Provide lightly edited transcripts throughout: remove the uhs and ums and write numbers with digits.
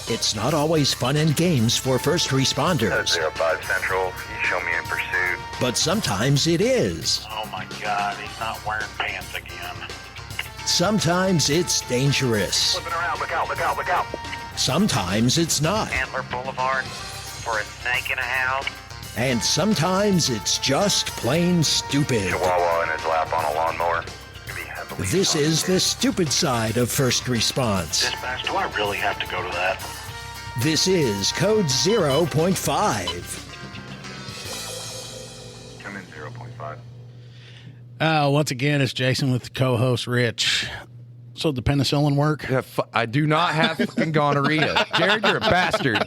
It's not always fun and games for first responders. 05 Central, you show me in pursuit. But sometimes it is. Oh my God, he's not wearing pants again. Sometimes it's dangerous. Flipping around, look out, look out, look out. Sometimes it's not. Antler Boulevard for a snake in a house. And sometimes it's just plain stupid. Chihuahua in his lap on a lawnmower. This is the stupid side of first response. Dispatch, do I really have to go to that? This is Code 0.5. Come in 0.5. Once again, it's Jason with the co-host Rich. So the penicillin work? Yeah, I do not have fucking gonorrhea. Jared, you're a bastard.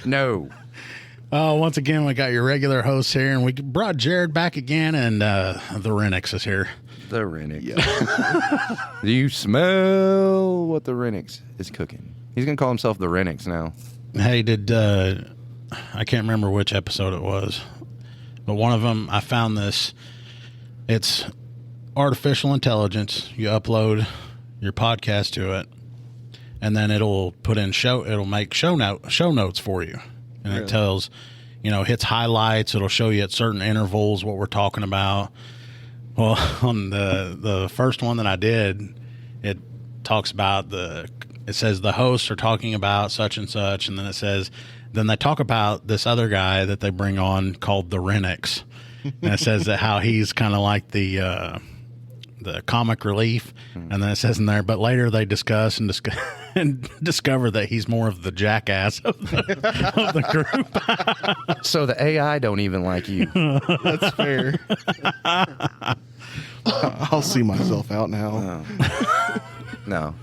No. Once again, we got your regular hosts here, and we brought Jared back again, and the Renniks is here. The Renniks. Yeah. Do you smell what the Renniks is cooking? He's going to call himself the Renniks now. Hey, I can't remember which episode it was, but one of them, I found this. It's artificial intelligence. You upload your podcast to it, and then it'll make show notes for you. And It tells, hits highlights. It'll show you at certain intervals what we're talking about. Well, on the first one that I did, it talks about it says the hosts are talking about such and such, and then they talk about this other guy that they bring on called the Renniks, and it says that how he's kind of like the comic relief, and then it says in there, but later they discuss and discover that he's more of the jackass of the group. So the AI don't even like you. That's fair. I'll see myself out now. No,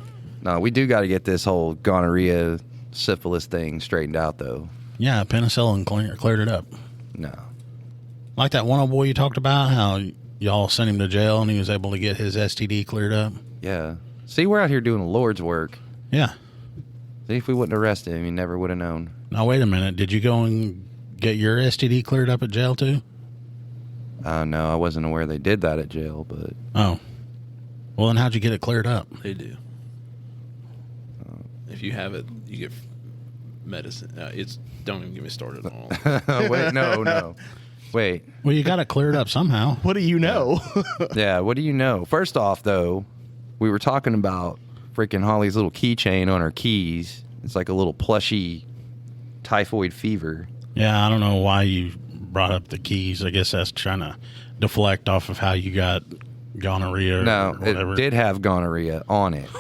we do got to get this whole gonorrhea, syphilis thing straightened out, though. Yeah, penicillin cleared it up. No. Like that one old boy you talked about, how y'all sent him to jail and he was able to get his STD cleared up. Yeah. See, we're out here doing the Lord's work. Yeah. See, if we wouldn't arrest him, he never would have known. Now, wait a minute. Did you go and get your STD cleared up at jail, too? No, I wasn't aware they did that at jail, but... Oh. Well, then how'd you get it cleared up? They do. If you have it, you get medicine. Don't even get me started on Wait, no. Wait. Well, you got it cleared up somehow. What do you know? Yeah, what do you know? First off, though, we were talking about freaking Holly's little keychain on her keys. It's like a little plushy typhoid fever. Yeah, I don't know why you brought up the keys. I guess that's trying to deflect off of how you got gonorrhea or whatever. It did have gonorrhea on it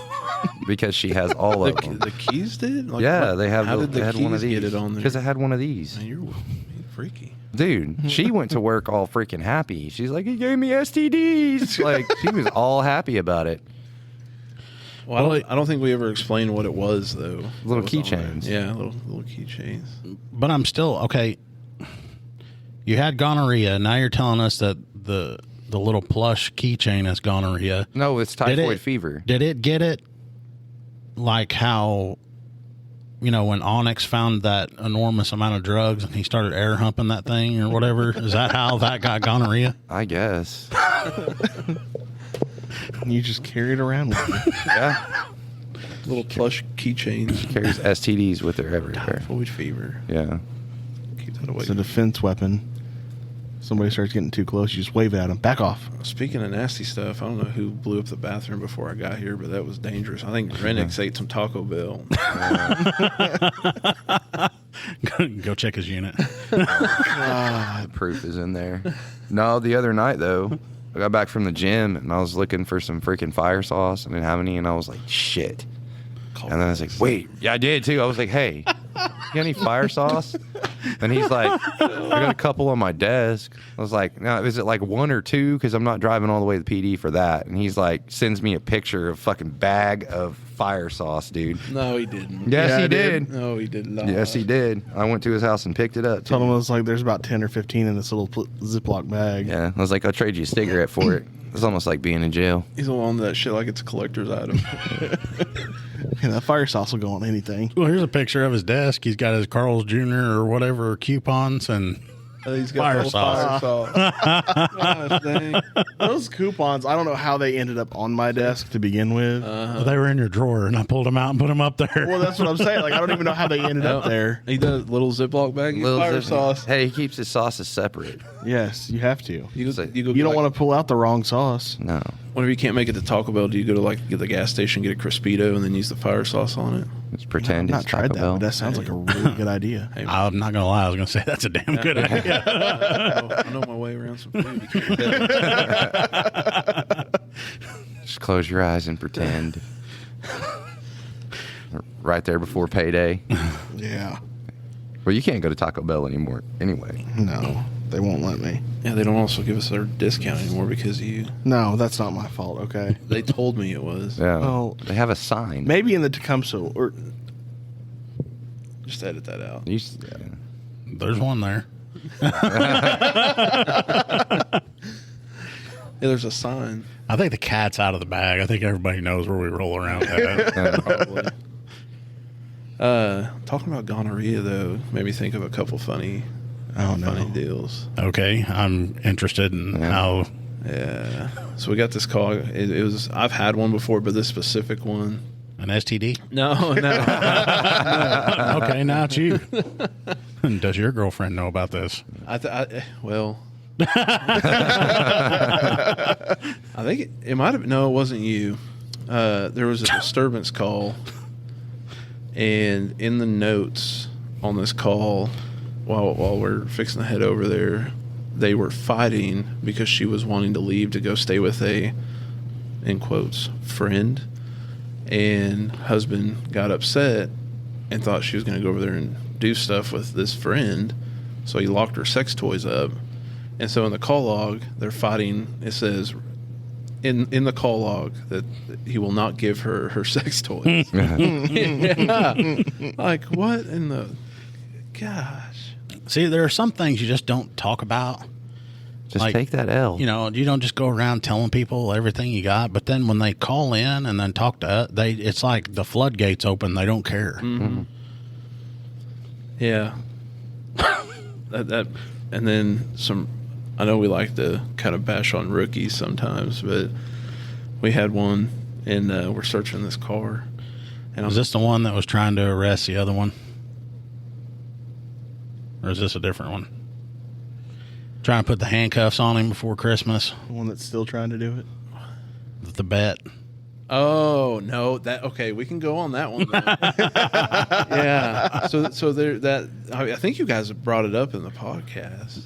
because she has all of them. The keys did? Like, yeah, they have. How did the keys one of these. get it on there? Because it had one of these. Man, you're freaky. Dude, she went to work all freaking happy. She's like, he gave me STDs. Like, she was all happy about it. Well, I don't think we ever explained what it was, though. Little keychains. Yeah, little keychains. But I'm still, okay, you had gonorrhea. Now you're telling us that the little plush keychain has gonorrhea. No, it's typhoid fever. Did it get it like how, when Onyx found that enormous amount of drugs and he started air humping that thing or whatever? Is that how that got gonorrhea? I guess. You just carry it around with you. Yeah. Little plush keychains. She carries STDs with her everywhere. Typhoid fever. Yeah. Keep that away. It's a defense weapon. Somebody starts getting too close, you just wave at them. Back off. Speaking of nasty stuff, I don't know who blew up the bathroom before I got here, but that was dangerous. I think Renniks ate some Taco Bell. Go check his unit. The proof is in there. No, the other night, though, I got back from the gym, and I was looking for some freaking fire sauce. I didn't have any, and I was like, shit. And then I was like, wait. Yeah, I did, too. I was like, hey, you got any fire sauce? And he's like, I got a couple on my desk. I was like, no, is it like one or two? Because I'm not driving all the way to the PD for that. And he's like, sends me a picture of fucking bag of fire sauce, dude. No, he didn't. Yes, he did. No, he did not. Yes, he did. I went to his house and picked it up. Told him it was like there's about 10 or 15 in this little Ziploc bag. Yeah, I was like, I'll trade you a cigarette for it. It's almost like being in jail. He's on that shit like it's a collector's item. Yeah, that fire sauce will go on anything. Well, here's a picture of his desk. He's got his Carl's Jr. or whatever coupons, and He's got Fire full sauce. Gosh, dang. Those coupons, I don't know how they ended up on my desk to begin with. Well, they were in your drawer, and I pulled them out and put them up there. Well, that's what I'm saying. Like, I don't even know how they ended up there. He does little Ziploc bag Little fire zip- sauce. Hey, he keeps his sauces separate. Yes, you have to. You So- go You don't want to pull out the wrong sauce. No. Whenever you can't make it to Taco Bell, do you go to like get the gas station, get a Crispito, and then use the fire sauce on it? Just pretend I've it's not tried Taco that, Bell. but that sounds like a really good idea. Hey, I'm not gonna lie. I was gonna say that's a damn good idea. I know my way around some food. You can't do that. Just close your eyes and pretend. Right there before payday. Yeah. Well, you can't go to Taco Bell anymore anyway. No, they won't let me. Yeah, they don't also give us our discount anymore because of you. No, that's not my fault, okay? They told me it was. Yeah. Well, They have a sign. maybe in the Tecumseh, or Just edit that out. You, There's one there. Yeah, there's a sign. I think the cat's out of the bag. I think everybody knows where we roll around at. Probably. Talking about gonorrhea though made me think of a couple funny deals. Okay, I'm interested in Yeah. how. Yeah. So we got this call. It was I've had one before, but this specific one. An STD? No. Okay, now it's you. Does your girlfriend know about this? Well. I think it might have. No, it wasn't you. There was a disturbance call, and in the notes on this call, while we're fixing to head over there, they were fighting because she was wanting to leave to go stay with a, in quotes, friend, and husband got upset and thought she was going to go over there and do stuff with this friend, so he locked her sex toys up. And so in the call log, they're fighting. It says in the call log that he will not give her sex toys. Yeah. Like, what in the gosh? See, there are some things you just don't talk about. just Like, take that L. You know, you don't just go around telling people everything you got. But then when they call in and then talk to us, it's like the floodgates open. They don't care. Mm-hmm. Yeah. that and then some. I know we like to kind of bash on rookies sometimes, but we had one, and we're searching this car. And Was this the one that was trying to arrest the other one? Or is this a different one? Trying to put the handcuffs on him before Christmas. the one that's still trying to do it. The bet. Oh no! Okay? We can go on that one. Then. Yeah. So there. I think you guys have brought it up in the podcast.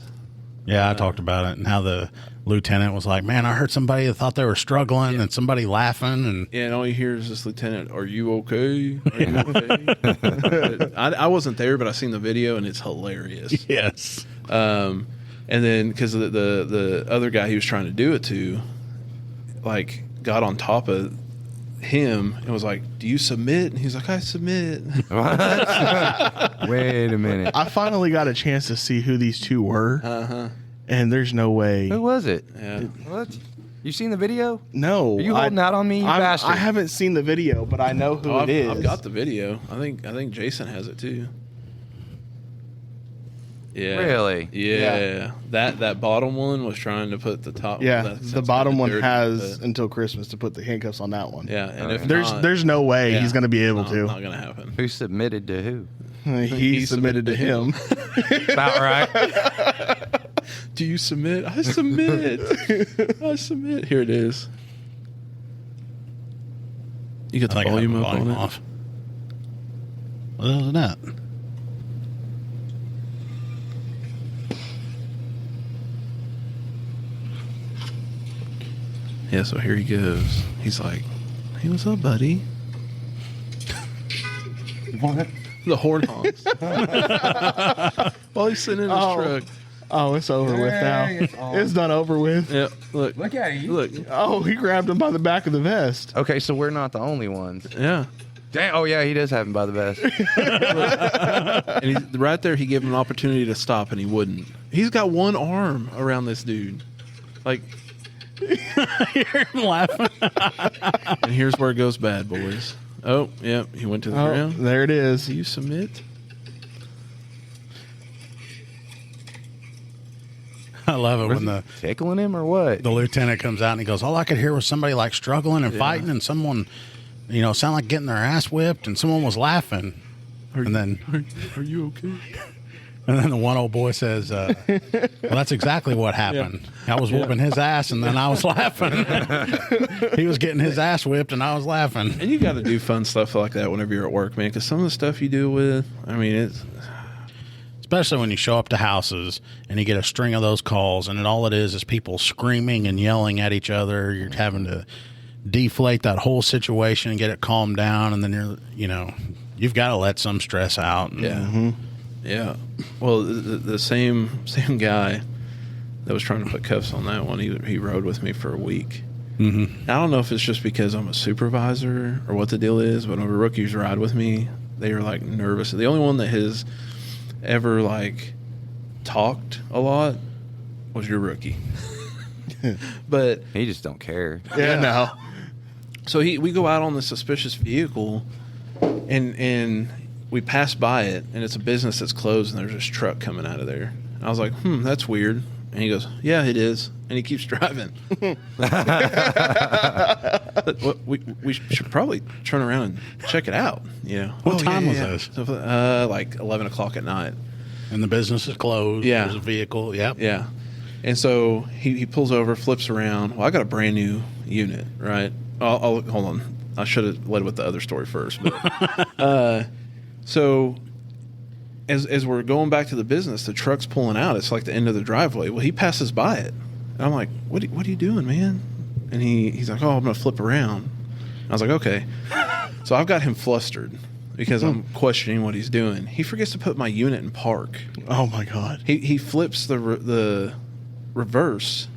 Yeah, I talked about it and how the lieutenant was like, "Man, I heard somebody that thought they were struggling and somebody laughing." And Yeah, and all you hear is this lieutenant, "Are you okay? Are you okay?" I wasn't there, but I seen the video and it's hilarious. yes, And then because the other guy he was trying to do it to, like, got on top of him and was like, "Do you submit?" And he's like, "I submit." Wait a minute. I finally got a chance to see who these two were, and there's no way. Who was it? Yeah. What? You seen the video? No, Are you holding out on me, you bastard? I haven't seen the video, but I know who it is. I've got the video. I think Jason has it too. Yeah. Really? Yeah. That bottom one was trying to put the top. Yeah, that's the bottom one dirty, has but- until Christmas to put the handcuffs on that one. Yeah, and if There's not, there's no way yeah, he's going to be able no, to. Not gonna happen. Who submitted to who? He submitted to him. About right. Do you submit? I submit. I submit. Here it is. You got I the think I have volume the up volume on it. off. What the hell is that? Yeah, so here he goes. He's like, "Hey, what's up, buddy?" What? The horn honks. While he's sitting in his truck. Oh, it's over with now. It's done over with. Yeah, look. Look at you. Look. Oh, he grabbed him by the back of the vest. Okay, so we're not the only ones. Yeah. Damn. Oh yeah, he does have him by the vest. And he's, right there, he gave him an opportunity to stop, and he wouldn't. He's got one arm around this dude. Like, You're laughing. and here's where it goes bad, boys. Oh, yeah, he went to the Oh, ground. there it is. Do you submit? I love it when the Tickling him or what? lieutenant comes out and he goes, all I could hear was somebody like struggling and fighting, and someone, sound like getting their ass whipped, and someone was laughing. Are you okay? And then the one old boy says, well, that's exactly what happened. I was whooping his ass, and then I was laughing. He was getting his ass whipped, and I was laughing. And you got to do fun stuff like that whenever you're at work, man, because some of the stuff you deal with, I mean, it's... Especially when you show up to houses and you get a string of those calls, and all it is people screaming and yelling at each other. You're having to deflate that whole situation and get it calmed down, and then you've got to let some stress out. Yeah. Yeah. Well, the same guy that was trying to put cuffs on that one, he rode with me for a week. Mm-hmm. I don't know if it's just because I'm a supervisor or what the deal is, but whenever rookies ride with me, they are like nervous. The only one that has ever like talked a lot was your rookie. But He just don't care. Yeah, no. so we go out on the suspicious vehicle, and we pass by it, and it's a business that's closed, and there's this truck coming out of there. And I was like, that's weird. And he goes, yeah, it is. And he keeps driving. we should probably turn around and check it out. What time was this? So, like 11 o'clock at night. And the business is closed. Yeah. There's a vehicle. Yep. Yeah. And so he pulls over, flips around. Well, I got a brand new unit, right? I'll hold on. I should have led with the other story first. But, so as we're going back to the business, the truck's pulling out. It's like the end of the driveway. Well, he passes by it. And I'm like, what are you doing, man? And he's like, oh, I'm going to flip around. I was like, okay. So I've got him flustered because I'm questioning what he's doing. He forgets to put my unit in park. Oh, my God. He flips the reverse.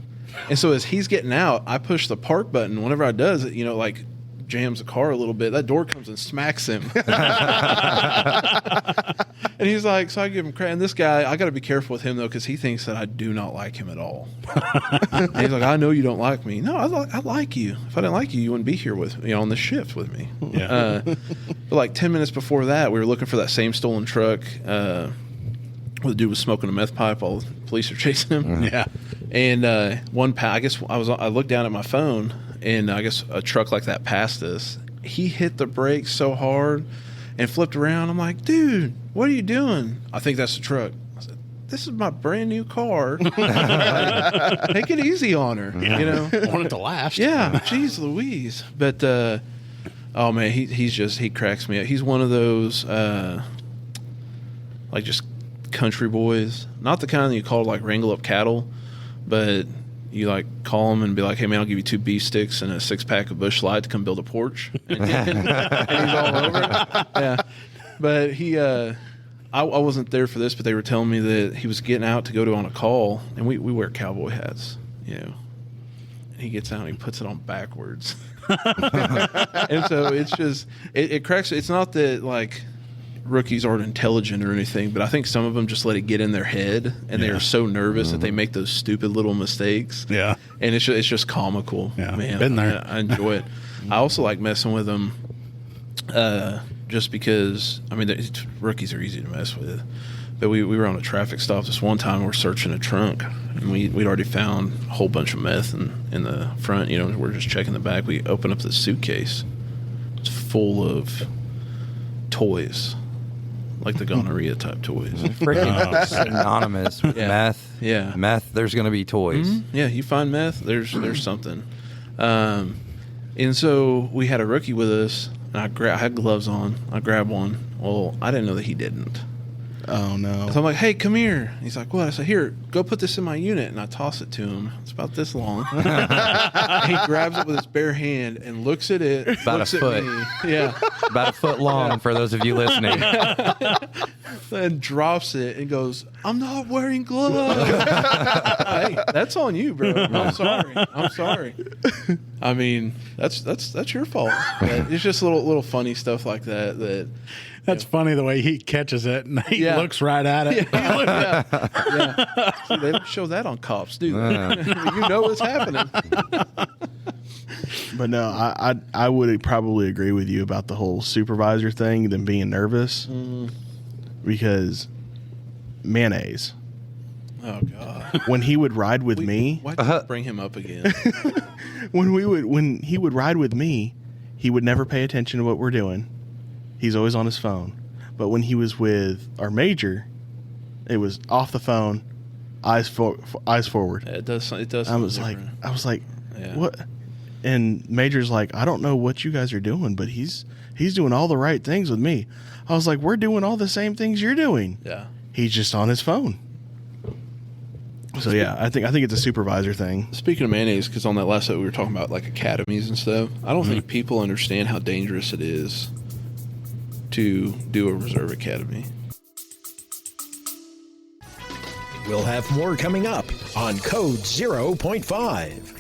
And so as he's getting out, I push the park button. Whenever I does it, like jams the car a little bit. That door comes and smacks him. And he's like, so I give him credit. And this guy, I got to be careful with him, though, because he thinks that I do not like him at all. And he's like, I know you don't like me. No, I like you. If I didn't like you, you wouldn't be here with on the shift with me. Yeah. But like 10 minutes before that, we were looking for that same stolen truck where the dude was smoking a meth pipe while the police are chasing him. Yeah. And I guess I looked down at my phone, and I guess a truck like that passed us. He hit the brakes so hard and flipped around. I'm like, dude, what are you doing? I think that's the truck. I said, this is my brand new car. Take it easy on her. Yeah. Want it to last. Yeah. Jeez Louise. But, oh, man, he cracks me up. He's one of those, like, just country boys. Not the kind that you call, like, wrangle up cattle, but you like call him and be like, hey man, I'll give you 2 beef sticks and a 6-pack of Busch Light to come build a porch. And he's all over it. Yeah. But I wasn't there for this, but they were telling me that he was getting out to go on a call, and we wear cowboy hats, And he gets out and he puts it on backwards. And so it's just, it cracks. It's not that like rookies aren't intelligent or anything, but I think some of them just let it get in their head, and they are so nervous that they make those stupid little mistakes. Yeah. And it's just comical. Yeah. Man, Been there. I enjoy it. I also like messing with them just because, I mean, rookies are easy to mess with. But we were on a traffic stop this one time. We're searching a trunk, and we'd already found a whole bunch of meth in the front. We're just checking the back. We open up the suitcase. It's full of toys. Like the gonorrhea type toys. Freaking synonymous with meth. Yeah. Meth, there's going to be toys. Mm-hmm. Yeah, you find meth, there's something. And so we had a rookie with us, and I had gloves on. I grabbed one. Well, I didn't know that he didn't. Oh, no. So I'm like, hey, come here. He's like, what? I said, here, go put this in my unit. And I toss it to him. It's about this long. And he grabs it with his bare hand and looks at it. About looks a foot. At me. Yeah. About a foot long for those of you listening. And drops it and goes, I'm not wearing gloves. Hey, that's on you, bro. I'm sorry. I mean, that's your fault. But it's just little funny stuff like that. That's funny the way he catches it and he looks right at it. Yeah. See, they don't show that on cops, do they? You know what's happening. But no, I would probably agree with you about the whole supervisor thing, them being nervous. Because mayonnaise. Oh God. When he would ride with me, Why did you bring him up again? when he would ride with me, he would never pay attention to what we're doing. He's always on his phone. But when he was with our major, it was off the phone, eyes forward. It does. It does. I was like, Yeah. what? And Major's like, I don't know what you guys are doing, but he's doing all the right things with me. I was like, we're doing all the same things you're doing. Yeah. He's just on his phone. So yeah, I think it's a supervisor thing. Speaking of mayonnaise, because on that last episode we were talking about like academies and stuff. I don't think people understand how dangerous it is to do a reserve academy. We'll have more coming up on Code 0.5.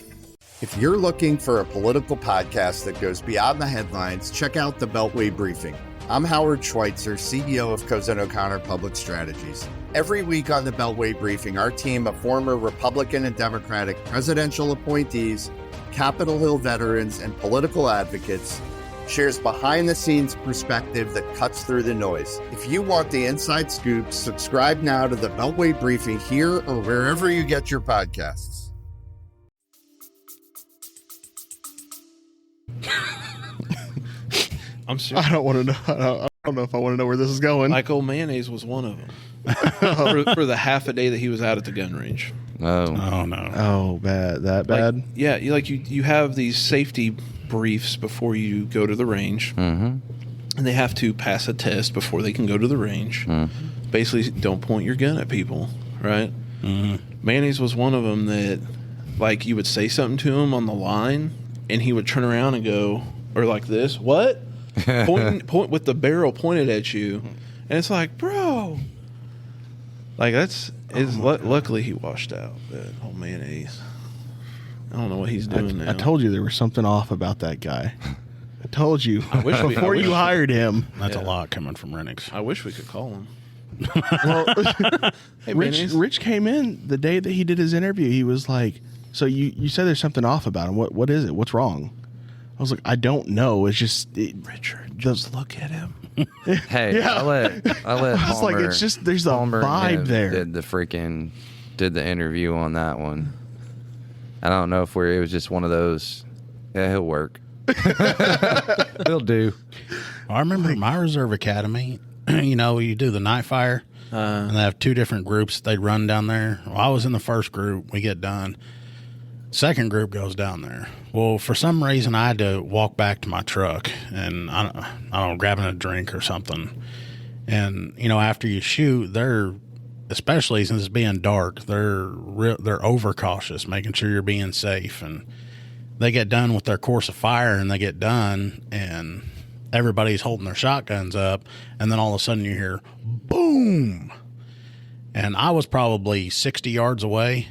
If you're looking for a political podcast that goes beyond the headlines, check out the Beltway Briefing. I'm Howard Schweitzer, CEO of Cozen O'Connor Public Strategies. Every week on the Beltway Briefing, our team of former Republican and Democratic presidential appointees, Capitol Hill veterans, and political advocates shares behind-the-scenes perspective that cuts through the noise. If you want the inside scoop, subscribe now to the Beltway Briefing here or wherever you get your podcasts. I'm serious. I don't want to know. I don't know if I want to know where this is going. Michael Mayonnaise was one of them. for the half a day that he was out at the gun range. Oh no. Oh, bad. That bad? Like, yeah, you have these safety briefs before you go to the range. Mm-hmm. And they have to pass a test before they can go to the range. Mm-hmm. Basically, don't point your gun at people, right? Mm-hmm. Mayonnaise was one of them that, like, you would say something to him on the line, and he would turn around and go, or like this, what? Point with the barrel pointed at you, and it's like, bro, like luckily he washed out. But oh, Mayonnaise, I don't know what he's doing now. I told you there was something off about that guy. I told you wish before you hired him. That's a lot coming from Renniks. I wish we could call him. Well, Hey, Rich came in the day that he did his interview. He was like, "So you said there's something off about him. What is it? What's wrong?" I was like, "I don't know. It's just Richard. Just look at him." Hey, Yeah. I let I was like, Palmer- it's just there's a Palmer vibe there. Did the interview on that one. I don't know if it was just one of those. Yeah, he'll work. He'll do. I remember my reserve academy. You do the night fire, and they have two different groups they'd run down there. Well, I was in the first group. We get done. Second group goes down there. Well, for some reason, I had to walk back to my truck, and I don't know, grabbing a drink or something. And after you shoot, they're, especially since it's being dark, they're overcautious, making sure you're being safe. And they get done with their course of fire, and they get done, and everybody's holding their shotguns up, and then all of a sudden you hear boom, and I was probably 60 yards away.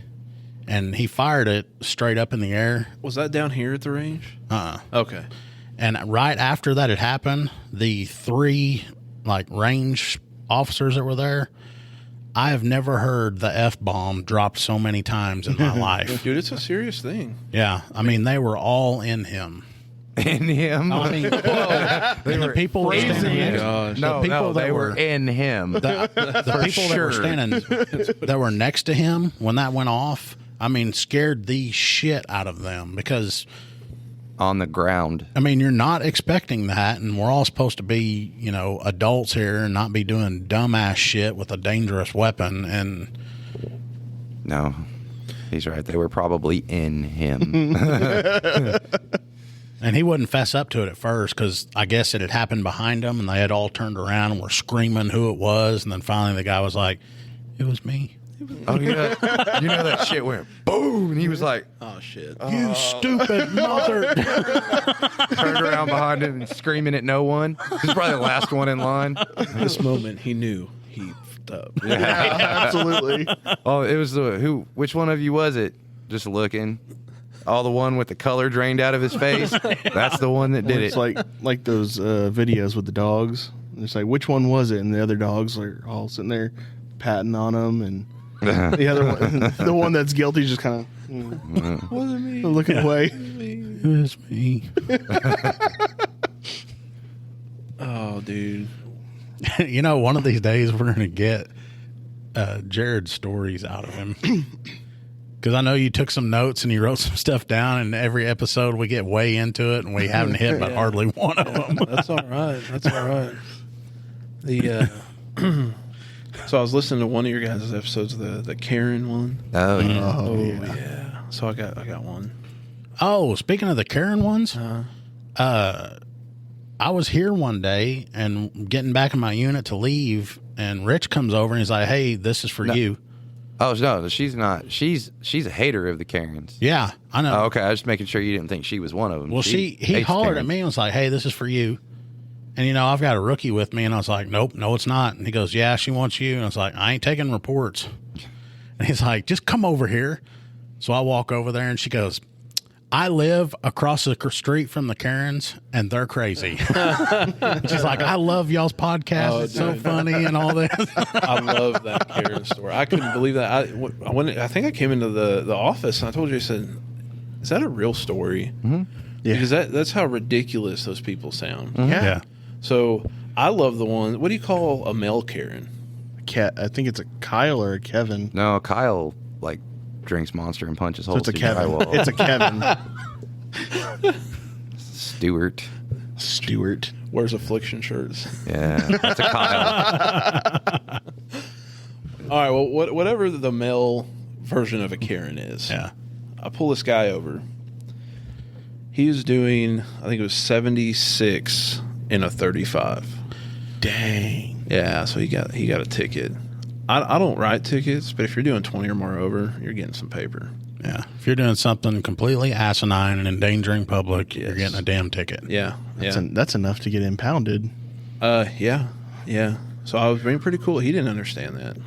And he fired it straight up in the air. Was that down here at the range? Okay. And right after that had happened, the three range officers that were there, I have never heard the F-bomb dropped so many times in my life. Dude, it's a serious thing. Yeah. I mean, they were all in him. In him? I mean, the people were standing next. Gosh. They were in him. The people that were standing, that were next to him when that went off, I mean, scared the shit out of them because on the ground. I mean, you're not expecting that, and we're all supposed to be, adults here and not be doing dumbass shit with a dangerous weapon. And no, he's right. They were probably in him. And he wouldn't fess up to it at first because I guess it had happened behind him, and they had all turned around and were screaming who it was. And then finally the guy was like, "It was me." Oh, that shit went boom, and he was like, "Oh shit, you stupid mother!" Turned around behind him and screaming at no one. He's probably the last one in line. At this moment, he knew he fucked up. Yeah, absolutely. Oh, it was which one of you was it? Just looking. Oh, the one with the color drained out of his face. That's the one that did It's it. like those videos with the dogs. It's like, which one was it? And the other dogs are all sitting there patting on them, and the other one, the one that's guilty, is just kind of Wasn't me. looking away. It was me. Oh, dude. One of these days we're going to get Jared's stories out of him. Because I know you took some notes and you wrote some stuff down, and every episode we get way into it, and we haven't hit but hardly one of them. That's all right. That's all right. So I was listening to one of your guys' episodes, the Karen one. Oh, yeah. Oh yeah. So I got one. Oh, speaking of the Karen ones, I was here one day and getting back in my unit to leave, and Rich comes over and he's like, "Hey, this is for you." Oh, no, she's not. She's a hater of the Karens. Yeah, I know. Oh, okay, I was just making sure you didn't think she was one of them. Well, he hates hollered Karens. at me and was like, "Hey, this is for you." And, you know, I've got a rookie with me, and I was like, "Nope, no, it's not." And he goes, "Yeah, she wants you." And I was like, "I ain't taking reports." And he's like, "Just come over here." So I walk over there, and she goes, "I live across the street from the Karens, and they're crazy." She's like, "I love y'all's podcast. It's so funny and all that." I love that Karen story. I couldn't believe that. I think I came into the office and I told you, I said, "Is that a real story?" Yeah. Because that's how ridiculous those people sound. Yeah. So I love the one. What do you call a male Karen? I think it's a Kyle or a Kevin. No, Kyle, like, drinks Monster and punches So holes it's a through Kevin. drywall. It's a Kevin. Stewart. Wears affliction shirts. Yeah, that's a Kyle. All right. Well, whatever the male version of a Karen is. Yeah. I pull this guy over. He was doing, I think it was 76 in a 35. Dang. Yeah, so he got a ticket. I don't write tickets, but if you're doing 20 or more over, you're getting some paper. Yeah. If you're doing something completely asinine and endangering public, you're Yes. getting a damn ticket. Yeah, That's enough to get impounded. yeah. So I was being pretty cool. He didn't understand that.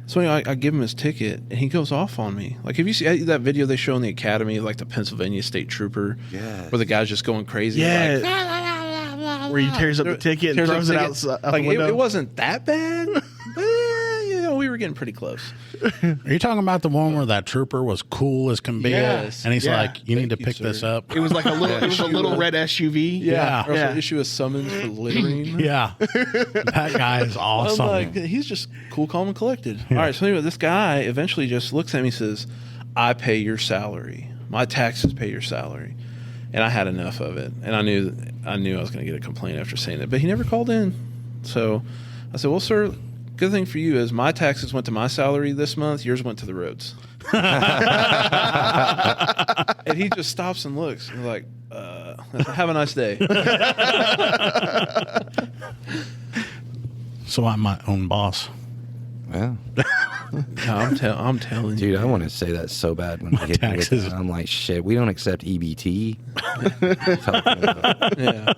So anyway, I give him his ticket, and he goes off on me. Like, have you seen that video they show in the Academy, like the Pennsylvania State Trooper, Yes. where the guy's just going crazy? Yeah. Like, Where he tears up the ticket and throws it out the Like, window. it wasn't that bad, but we were getting pretty close. Are you talking about the one where that trooper was cool as can be? Yes. And he's Yeah. like, "You need to Thank you, pick this sir. up." It was like a little red SUV. Yeah. Or else Yeah. issue a summons for littering. Yeah. That guy is I'm awesome. like, he's just cool, calm, and collected. All right, so anyway, this guy eventually just looks at me and says, "I pay your salary. My taxes pay your salary." And I had enough of it, and I knew I was going to get a complaint after saying that, but he never called in. So I said, "Well, sir, good thing for you is my taxes went to my salary this month. Yours went to the roads." And he just stops and looks and like, "Have a nice day." So I'm my own boss. Yeah. No, I'm telling you. Dude, I want to say that so bad when I get to taxes. it. I'm like, shit, we don't accept EBT. Yeah.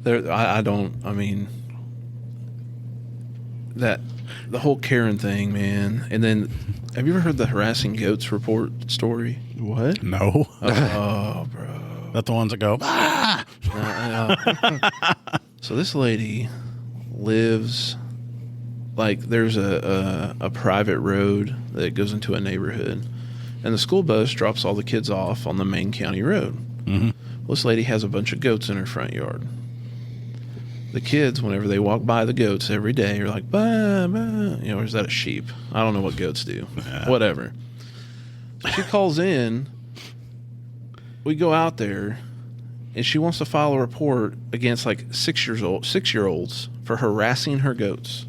I don't. I mean, that the whole Karen thing, man. And then, have you ever heard the harassing goats report story? What? No. Oh, bro. That the ones that go, "Ah!" So this lady lives like there's a private road that goes into a neighborhood, and the school bus drops all the kids off on the main county road. Mhm. Well, this lady has a bunch of goats in her front yard. The kids, whenever they walk by the goats every day, are like, "Bah, bah." You know, or is that a sheep? I don't know what goats do. Whatever. So she calls in. We go out there, and she wants to file a report against like 6-year-olds for harassing her goats.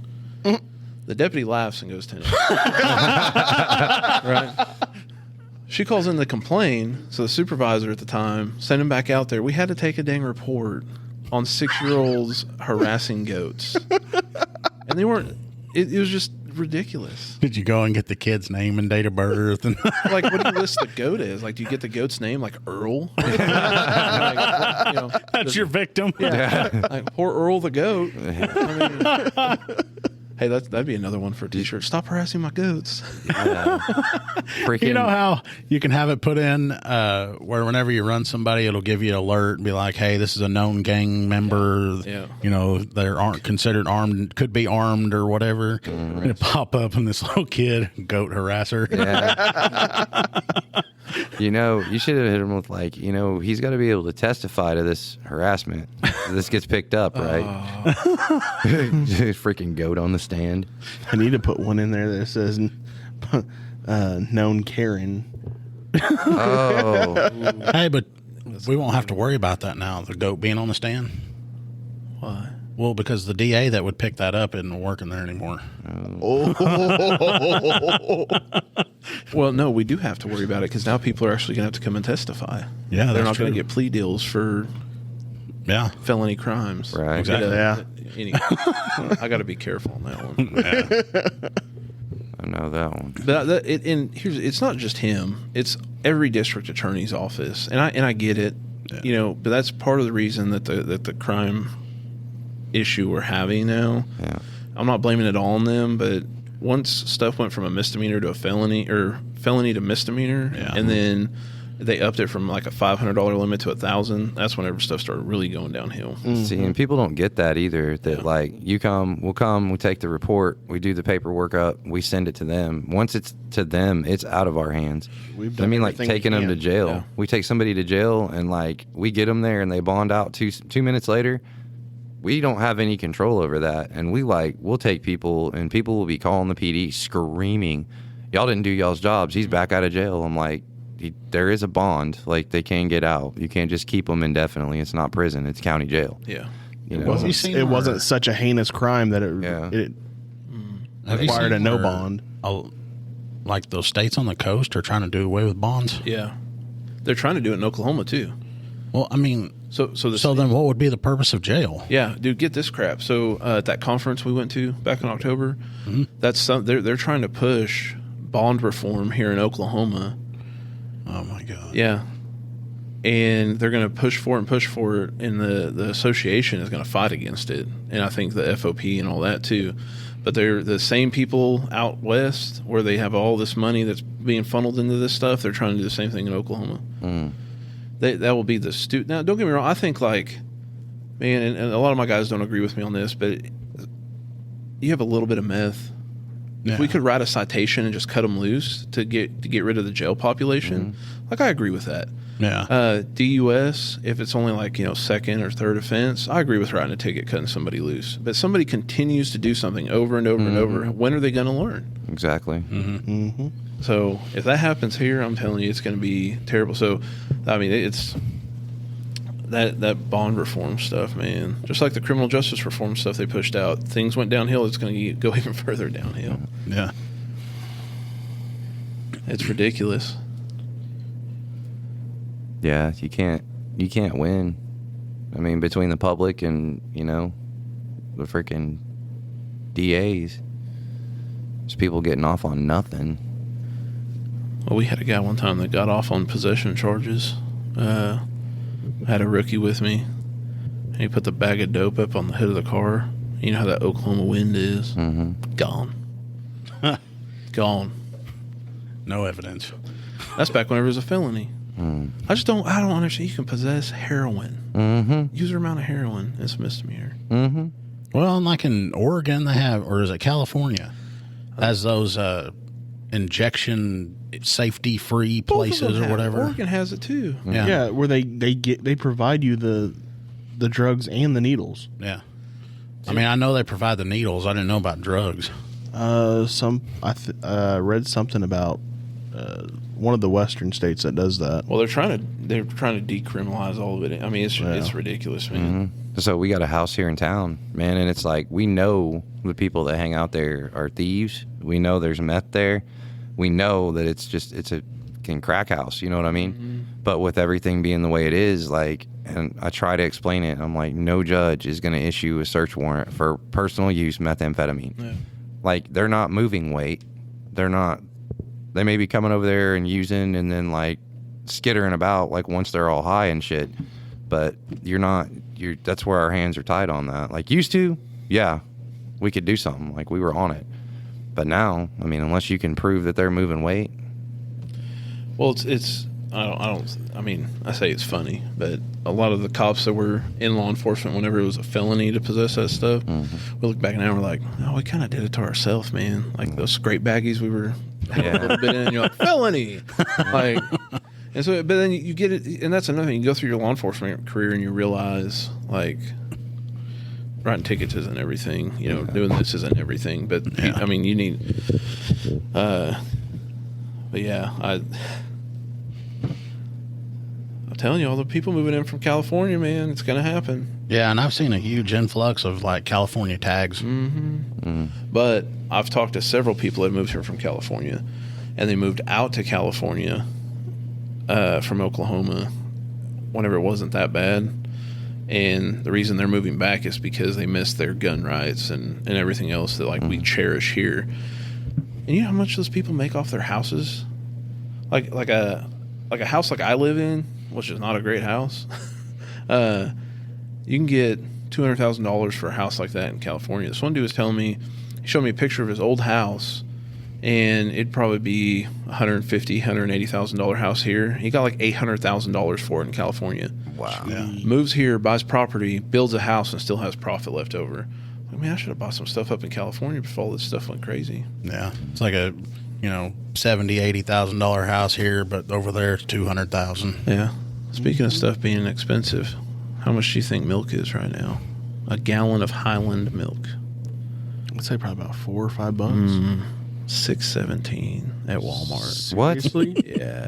The deputy laughs and goes 10. Right? She calls in to complain, so the supervisor at the time sent him back out there. We had to take a dang report on 6-year-olds harassing goats, and they weren't. It was just ridiculous. Did you go and get the kid's name and date of birth? And Like, what do you list the goat as? Like, do you get the goat's name like Earl? Like, you know, that's your victim. like poor Earl the goat. I mean, hey, that'd be another one for a T-shirt. Stop harassing my goats. Freaking, You know how you can have it put in where whenever you run somebody, it'll give you an alert and be like, "Hey, this is a known gang member. Yeah. You know, they aren't considered armed, could be armed or whatever." And it pop up and this little kid, goat harasser. Yeah. You should have hit him with like, he's got to be able to testify to this harassment. This gets picked up, right? Freaking goat on the stand. I need to put one in there that says known Karen. Oh. Hey, but we won't have to worry about that now, the goat being on the stand. Why? Well, because the DA that would pick that up isn't working there anymore. Well, no, we do have to worry about it because now people are actually going to have to come and testify. Yeah, they're that's not going to true. get plea deals for felony crimes. Right. Exactly. Anyway, I got to be careful on that one. Yeah. I know that one. But it's not just him; it's every district attorney's office, and I get it, But that's part of the reason that the crime issue we're having now. Yeah. I'm not blaming it all on them, but once stuff went from a misdemeanor to a felony or felony to misdemeanor, and then they upped it from like a $500 limit to $1,000, that's whenever stuff started really going downhill. See, and people don't get that either. That like we'll come, we take the report, we do the paperwork up, we send it to them. Once it's to them, it's out of our hands. We've done like everything taking we them to can. jail. Yeah. We take somebody to jail, and like we get them there, and they bond out 2 minutes later. We don't have any control over that, and we'll take people, and people will be calling the PD screaming, "Y'all didn't do y'all's jobs. He's back out of jail." I'm like, there is a bond. Like, they can't get out. You can't just keep them indefinitely. It's not prison. It's county jail. Yeah. It wasn't such a heinous crime that it Have you required a seen no where, bond. Like those states on the coast are trying to do away with bonds? Yeah. They're trying to do it in Oklahoma too. Well, I mean, So then what would be the purpose of jail? Yeah, dude, get this crap. So at that conference we went to back in October, they're trying to push bond reform here in Oklahoma. Oh my God. Yeah, and they're going to push for it, and the association is going to fight against it, and I think the FOP and all that too. But they're the same people out west where they have all this money that's being funneled into this stuff. They're trying to do the same thing in Oklahoma. That will be the Now, don't get me wrong. I think, like, man, and a lot of my guys don't agree with me on this, but you have a little bit of meth. Yeah. If we could write a citation and just cut them loose to get rid of the jail population, like, I agree with that. Yeah. DUS, if it's only like, second or third offense, I agree with writing a ticket, cutting somebody loose. But somebody continues to do something over and over and over. When are they going to learn? Exactly. So if that happens here, I'm telling you, it's going to be terrible. So, I mean, it's that bond reform stuff, man. Just like the criminal justice reform stuff they pushed out, things went downhill. It's going to go even further downhill. Yeah. It's ridiculous. Yeah, you can't win. I mean, between the public and the freaking DAs, there's people getting off on nothing. Well, we had a guy one time that got off on possession charges. Had a rookie with me, and he put the bag of dope up on the hood of the car. You know how that Oklahoma wind is? Gone. Gone. No evidence. That's back whenever it was a felony. I don't understand. You can possess heroin. User amount of heroin is a misdemeanor. Well, like in Oregon, they have, or is it California, has those injection safety-free places or whatever. Oregon has it too. Yeah. Where they provide you the drugs and the needles. Yeah. I mean, I know they provide the needles. I didn't know about drugs. I read something about one of the western states that does that. Well, they're trying to decriminalize all of it. I mean, it's ridiculous, man. So we got a house here in town, man, and it's like we know the people that hang out there are thieves. We know there's meth there. We know that it's a crack house. You know what I mean? But with everything being the way it is, like, and I try to explain it, I'm like, no judge is going to issue a search warrant for personal use methamphetamine. Yeah. Like, they're not moving weight. They're not. They may be coming over there and using and then, like, skittering about, like, once they're all high and shit. But that's where our hands are tied on that. Like, used to, yeah, we could do something. Like, we were on it. But now, I mean, unless you can prove that they're moving weight. Well, it's I mean, I say it's funny, but a lot of the cops that were in law enforcement, whenever it was a felony to possess that stuff, we look back now and we're like, oh, we kind of did it to ourselves, man. Like those scrape baggies we were having a little bit in, and you're like, felony. Like, and so, but then you get it, and that's another thing. You go through your law enforcement career and you realize, like, writing tickets isn't everything. You know, doing this isn't everything. But I mean, you need. But yeah, I'm telling you, all the people moving in from California, man, it's gonna happen. Yeah, and I've seen a huge influx of like California tags. But I've talked to several people that moved here from California, and they moved out to California from Oklahoma whenever it wasn't that bad. And the reason they're moving back is because they miss their gun rights and everything else that like we cherish here. And you know how much those people make off their houses? Like a house like I live in, which is not a great house. You can get $200,000 for a house like that in California. This one dude was telling me, he showed me a picture of his old house, and it'd probably be $150,000, $180,000 house here. He got like $800,000 for it in California. Wow. Yeah. Moves here, buys property, builds a house, and still has profit left over. I mean, I should have bought some stuff up in California before all this stuff went crazy. Yeah, it's like a $70,000-$80,000 house here, but over there it's $200,000. Yeah. Speaking of stuff being expensive, how much do you think milk is right now? A gallon of Highland milk. I'd say probably about $4 or $5. $6.17 at Walmart. What? Seriously? Yeah.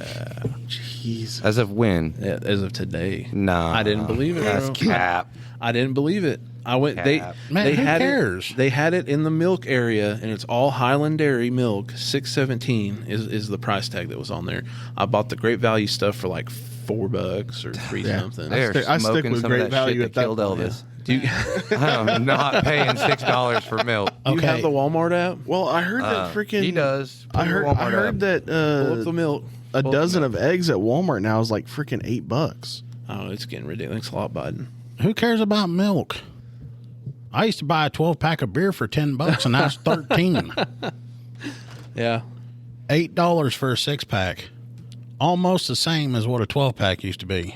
Jeez. As of when? As of today. Nah. I didn't believe it. That's bro. cap. I didn't believe it. I went. Cap. Man, They who had cares? It. They had it in the milk area, and it's all Highland Dairy milk. $6.17 is the price tag that was on there. I bought the Great Value stuff for like $4 or $3 something. They're I stick smoking with some Great of that Value shit at that that killed point. Elvis. Do you, I'm not paying $6 for milk. do you have the Walmart app? Well, I heard that freaking. He does. I heard that Pull up the milk. a dozen of eggs at Walmart now is like freaking $8. Oh, it's getting ridiculous. Thanks a lot, Biden. Who cares about milk? I used to buy a 12-pack of beer for $10, and now it's $13. Yeah. $8 for a 6-pack. Almost the same as what a 12-pack used to be.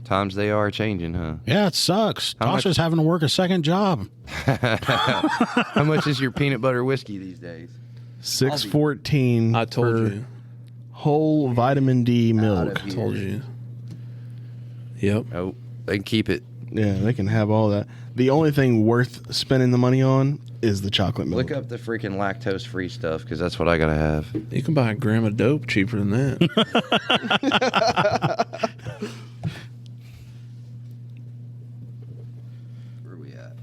Times they are changing, huh? Yeah, it sucks. How much- Tasha's having to work a second job. How much is your peanut butter whiskey these days? $6.14. I told for you. whole vitamin D milk. of here. Told you. Yep. Oh, they can keep it. Yeah, they can have all that. The only thing worth spending the money on is the chocolate milk. Look up the freaking lactose-free stuff, because that's what I gotta have. You can buy a gram of dope cheaper than that. Where are we at?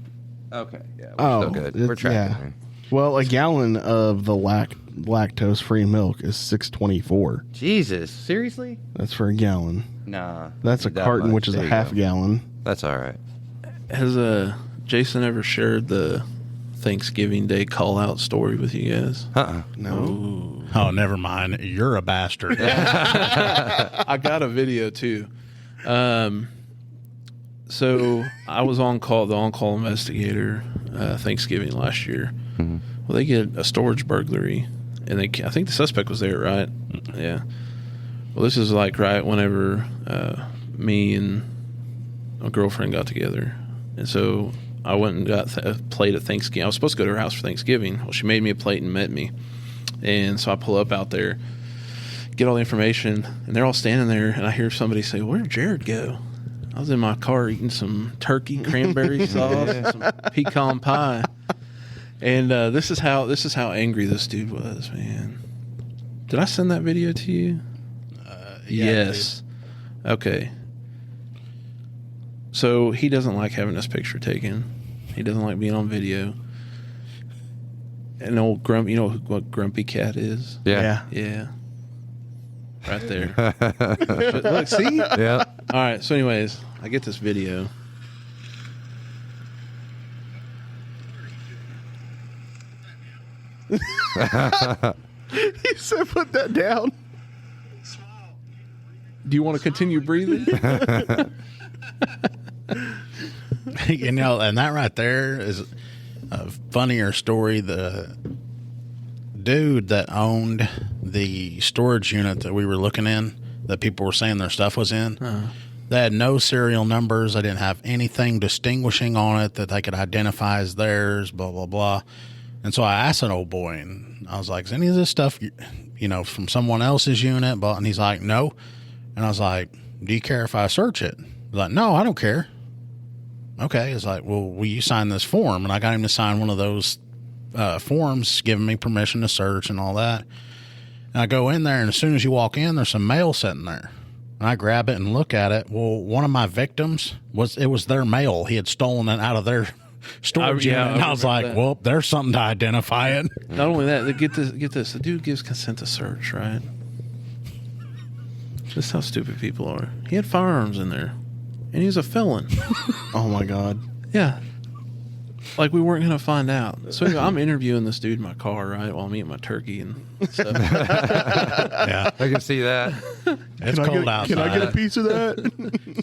Okay, yeah, we're Oh, still good. We're it's- tracking. yeah. there. Well, a gallon of the lactose-free milk is $6.24. Jesus, seriously? That's for a gallon. Nah. That's a that carton, much. which is There a you half go. gallon. That's all right. Has Jason ever shared the Thanksgiving Day call-out story with you guys? No. Oh, never mind. You're a bastard. I got a video too. So I was on call, the on-call investigator, Thanksgiving last year. Well, they get a storage burglary, and I think the suspect was there, right? Yeah. Well, this is like right whenever me and my girlfriend got together, and so I went and got a plate at Thanksgiving. I was supposed to go to her house for Thanksgiving. Well, she made me a plate and met me, and so I pull up out there, get all the information, and they're all standing there, and I hear somebody say, "Where did Jared go?" I was in my car eating some turkey cranberry sauce and some pecan pie. And this is how angry this dude was, man. Did I send that video to you? Yes. Okay. So he doesn't like having this picture taken. He doesn't like being on video. An old grump, you know what Grumpy Cat is? Yeah. Yeah. Right there. But look, see? Yeah. All right. So, anyways, I get this video. He said, "Put that down." Do you want to continue breathing? You know, and that right there is a funnier story. The dude that owned the storage unit that we were looking in, that people were saying their stuff was in, they had no serial numbers. They didn't have anything distinguishing on it that they could identify as theirs, blah, blah, blah. And so I asked an old boy, and I was like, is any of this stuff, from someone else's unit? And he's like, no. And I was like, do you care if I search it? He's like, no, I don't care. Okay. It's like, well, will you sign this form? And I got him to sign one of those forms giving me permission to search and all that. And I go in there, and as soon as you walk in, there's some mail sitting there. And I grab it and look at it. Well, one of my victims, was their mail. He had stolen it out of their storage unit. And I was like, that. Well, there's something to identify it. Not only that, get this. The dude gives consent to search, right? This is how stupid people are. He had firearms in there, and he was a felon. Oh, my God. Yeah. Like we weren't going to find out. So anyway, I'm interviewing this dude in my car, right, while I'm eating my turkey and stuff. Yeah, I can see that. It's cold outside. Can I get a piece of that?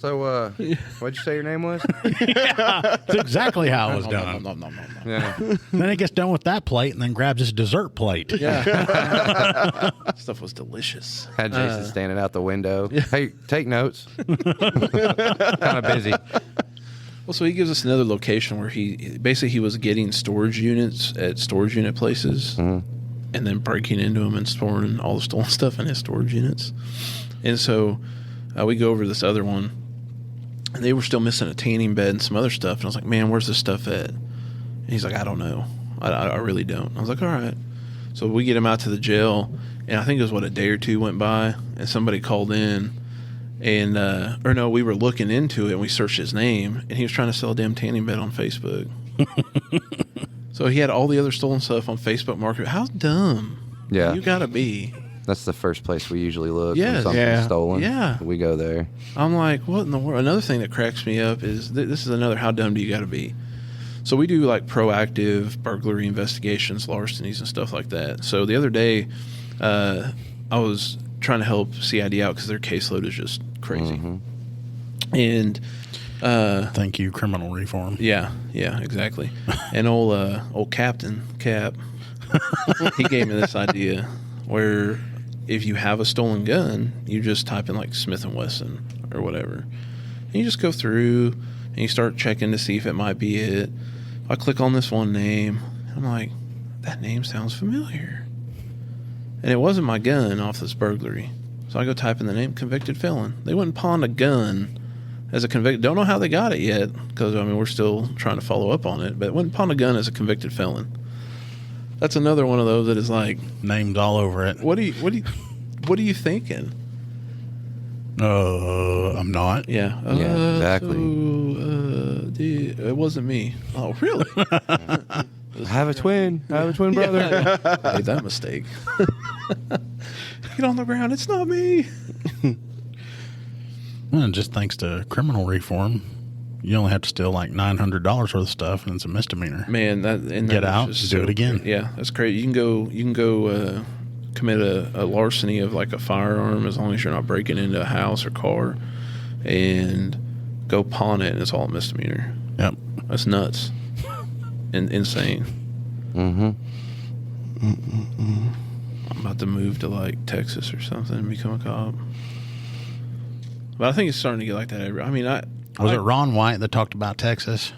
So, what'd you say your name was? Yeah, that's exactly how it was done. No. Yeah. Then he gets done with that plate and then grabs his dessert plate. Yeah. Stuff was delicious. Had Jason standing out the window. Hey, take notes. Kind of busy. Well, so he gives us another location where he was getting storage units at storage unit places and then breaking into them and storing all the stolen stuff in his storage units. And so we go over to this other one, and they were still missing a tanning bed and some other stuff. And I was like, man, where's this stuff at? And he's like, I don't know. I really don't. I was like, all right. So we get him out to the jail, and I think it was, a day or two went by, and somebody called in. And, we were looking into it and we searched his name, and he was trying to sell a damn tanning bed on Facebook. So he had all the other stolen stuff on Facebook Market. How dumb. Yeah. You gotta be. That's the first place we usually look Yes. when something's Yeah. stolen. Yeah. We go there. I'm like, what in the world? Another thing that cracks me up is this is another how dumb do you gotta be. So we do like proactive burglary investigations, larcenies and stuff like that. So the other day, I was trying to help CID out because their caseload is just crazy. Mm-hmm. And thank you, criminal reform. yeah, exactly. And old Captain Cap, he gave me this idea where if you have a stolen gun, you just type in like Smith & Wesson or whatever, and you just go through and you start checking to see if it might be it. I click on this one name, I'm like, that name sounds familiar. And it wasn't my gun off this burglary. So I go type in the name, convicted felon. They wouldn't pawn a gun as a convicted. Don't know how they got it yet, because we're still trying to follow up on it. But wouldn't pawn a gun as a convicted felon. That's another one of those that is like Named all over it. What are you thinking? I'm not. Yeah. Yeah, exactly. It wasn't me. Oh, really? I have a twin brother. I made that mistake. Get on the ground. It's not me. And just thanks to criminal reform, you only have to steal like $900 worth of stuff, and it's a misdemeanor. Man, Get out, do it again. Yeah, that's great. You can go commit a larceny of like a firearm as long as you're not breaking into a house or car, and go pawn it, and it's all a misdemeanor. Yep. That's nuts and insane. Mm-hmm. I'm about to move to like Texas or something and become a cop. But I think it's starting to get like that. Was it Ron White that talked about Texas?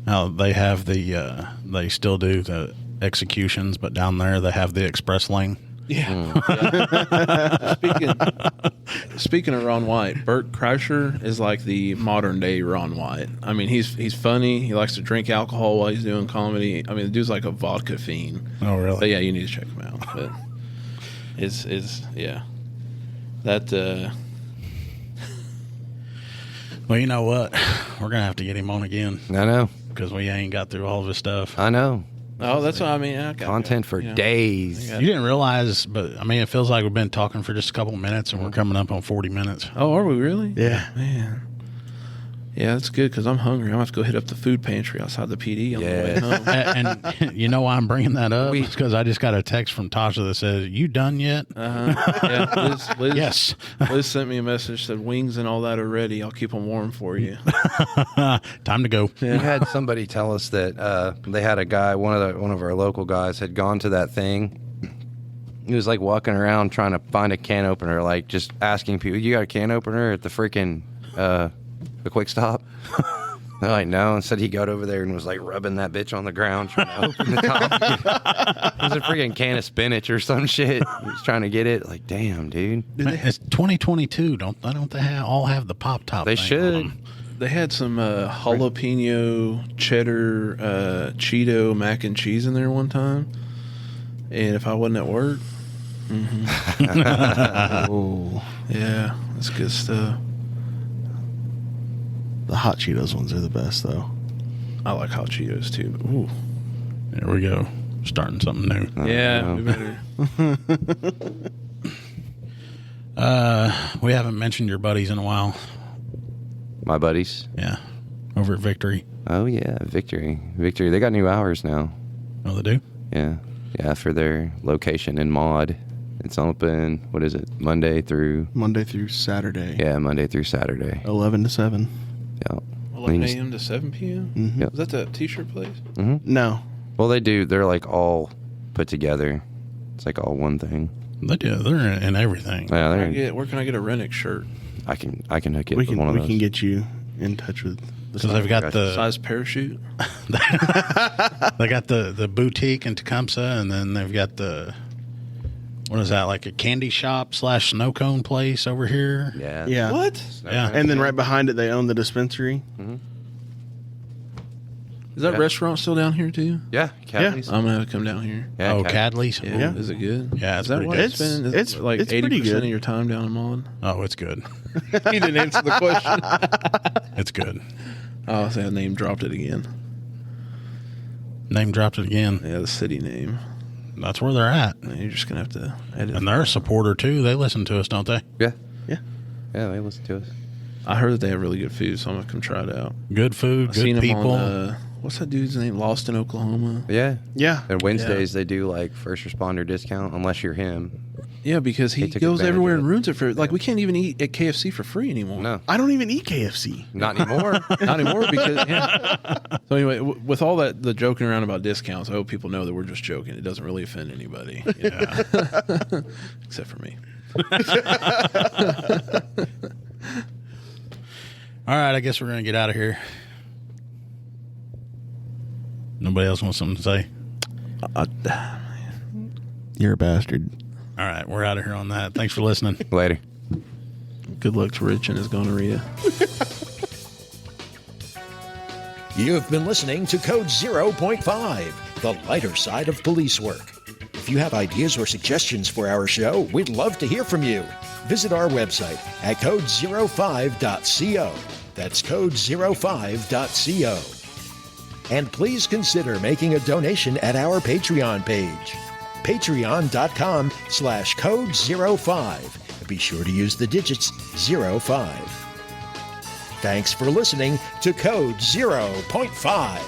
Now they have they still do the executions, but down there they have the express lane. Yeah. Speaking of Ron White, Burt Pressure is like the modern day Ron White. I mean, he's funny. He likes to drink alcohol while he's doing comedy. I mean, the dude's like a vodka fiend. Oh, really? But yeah, you need to check him out. But it's yeah. That Well, you know what? We're gonna have to get him on again I know. because we ain't got through all of his stuff. I know. oh, that's what I mean. Content for days. You didn't realize, but I mean, it feels like we've been talking for just a couple of minutes, and we're coming up on 40 minutes. Oh, are we really? Yeah. Man. Yeah, that's good because I'm hungry. I'm going to have to go hit up the food pantry outside the PD on the way home. And you know why I'm bringing that up? It's because I just got a text from Tasha that says, "You done yet?" Yeah, Liz, Yes. Liz sent me a message, said wings and all that are ready. I'll keep them warm for you. Time to go. We had somebody tell us that they had a guy, one of our local guys, had gone to that thing He was like walking around trying to find a can opener, like just asking people, "You got a can opener at the freaking the Quick Stop?" They're like, "No." Instead, he got over there and was like rubbing that bitch on the ground trying to open the top. It was a freaking can of spinach or some shit. He was trying to get it. Like, damn, dude. It's 2022. Don't they all have the pop top? They thing should. on them? They had some jalapeno, cheddar, Cheeto mac and cheese in there one time. And if I wasn't at work, Oh, yeah, that's good stuff. the hot Cheetos ones are the best, though. I like hot Cheetos too. But, ooh. There we go. Starting something new. Yeah, we better. We haven't mentioned your buddies in a while. My buddies. Yeah. Over at Victory. Oh yeah, Victory. They got new hours now. Oh, they do? Yeah, for their location in Maud. It's open. What is it? Monday through Saturday. Yeah, Monday through Saturday. 11 to 7. Yeah. 11 a.m. to 7 p.m. Mm-hmm. Yep. Is that the t-shirt place? Mm-hmm. No. Well, they do. They're like all put together. It's like all one thing. They do. They're in everything. Yeah, Where can I get a Renniks shirt? I can hook it We with one of we those. can get you in touch with the Because they've got the Size parachute? they got the boutique in Tecumseh, and then they've got the, what is that, like a candy shop / snow cone place over here? Yeah. Yeah. What? Yeah. And then right behind it, they own the dispensary. Is that Yeah. restaurant still down here too? Yeah. Cadley's. I'm gonna have to come down here. Yeah, Oh, Cad- Cadley's? Yeah. Ooh. Is it good? Yeah, it's Is that pretty what good. it's been? Is It's- it like it's pretty 80% good. of your time down in Mullen? Oh, it's good. You didn't answer the question. It's good. Oh, so I name dropped it again. Name dropped it again. Yeah, the city name. That's where they're at. Man, you're just gonna have to edit. And they're a supporter, too. They listen to us, don't they? Yeah. Yeah. Yeah, they listen to us. I heard that they have really good food, so I'm gonna come try it out. Good food, I've seen good them people. on, what's that dude's name? Lost in Oklahoma. Yeah. Yeah. And Wednesdays they do like first responder discount unless you're him. Yeah, because he took goes advantage everywhere of and it. ruins it for. Like, we can't even eat at KFC for free anymore. No, I don't even eat KFC. not anymore. Not anymore because. Yeah. So anyway, with all that the joking around about discounts, I hope people know that we're just joking. It doesn't really offend anybody. Yeah. Except for me. All right, I guess we're going to get out of here. Nobody else wants something to say? You're a bastard. All right, we're out of here on that. Thanks for listening. Later. Good luck to Rich and his gonorrhea. You have been listening to Code 0.5, the lighter side of police work. If you have ideas or suggestions for our show, we'd love to hear from you. Visit our website at code05.co. That's code05.co. And please consider making a donation at our Patreon page, patreon.com/code05. Be sure to use the digits 05. Thanks for listening to Code 0.5.